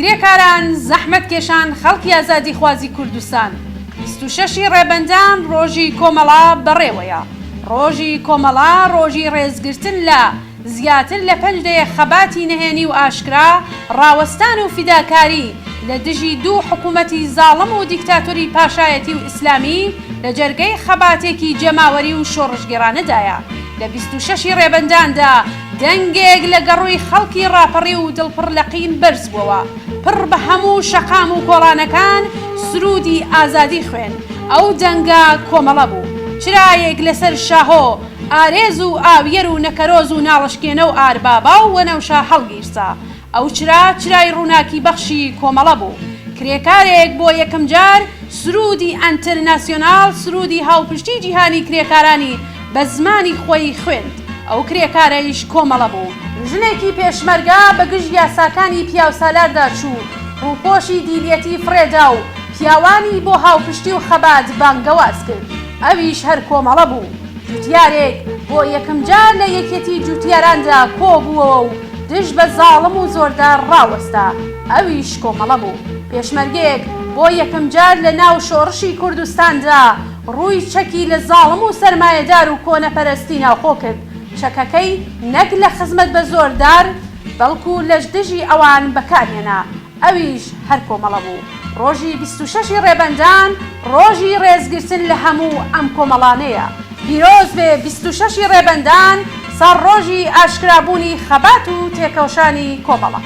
کرێکاران زەحمەت کێشان خەڵکی ئازادی خوازی کوردستان 26 ڕێبەندان ڕۆژی کۆمەڵا بەڕێوەیە. ڕۆژی کۆمەڵا ڕۆژی ڕێزگرتن لە زیاتر لە پەنجدەیە خەباتی نهێنی و ئاشکرا، ڕاوەستان و فیداکاری لە دژی دوو حکوومەتی زاڵم و دیکتاتۆری پاشایەتی و ئیسلامی لە جەرگەی خەباتێکی جەماوەری و شۆڕژگێڕانەدایە. لە 26 ڕێبەنداندا دەنگێک لە گەڕووی خەڵکی ڕاپەڕی و دڵپڕ لە قین بەرز بووەوە، پڕ بە هەموو شەقام و کۆڵانەکان سرودی ئازادی خوێن. ئەو دەنگە کۆمەڵە بوو، چرایەک لەسەر شاهۆ، ئارێز و ئاویەر و نەکەرۆز و ناڵشکێنە و ئاربابا و وەنەوشە هەڵگیرسا. ئەو چرای ڕووناکی بەخشی کۆمەڵە بوو. کرێکارێک بۆ یەکەم جار سرودی ئەنتەرناسیۆناڵ، سرودی هاوپشتی جیهانی کرێکارانی بە زمانی خۆی خوێند. ئەو کرێکارەیش کۆمەڵە بوو. ژنێکی پێشمەرگا بەگشت یاساکانی پیاو سالاردا چوو، ڕووپۆشی دیلەتی فرێدا و پیاوانی بۆ هاوپشتی و خەبات بانگەواز کرد. ئەویش هەر کۆمەڵە بوو. جوتیارێک بۆ یەکەم جار لە یەکێتی جوتیاراندا کۆبووەوە و دژ بە زاڵم و زۆردار ڕاوەستا. ئەویش کۆمەڵە بوو. پێشمەرگەیەک بۆ یەکەم جار لە ناو شۆڕشی کوردستاندا ڕووی چەکی لە زاڵم و سەرمایەدار و کۆنەپەرستی ناوخۆ کرد. چەکەکەی نەک لە خزمەت بە زۆردار بەڵکو لەش دژی ئەوان بەکارهێنا. ئەویش هەر کۆمەڵە بوو. ڕۆژی 26 ڕێبەندان ڕۆژی ڕێزگرتن لە هەموو ئەم کۆمەڵانەیە. پیرۆز بێ 26 ڕێبەندان، سەر ڕۆژی ئاشکرابوونی خەبات و تێکەوشانی کۆمەڵە.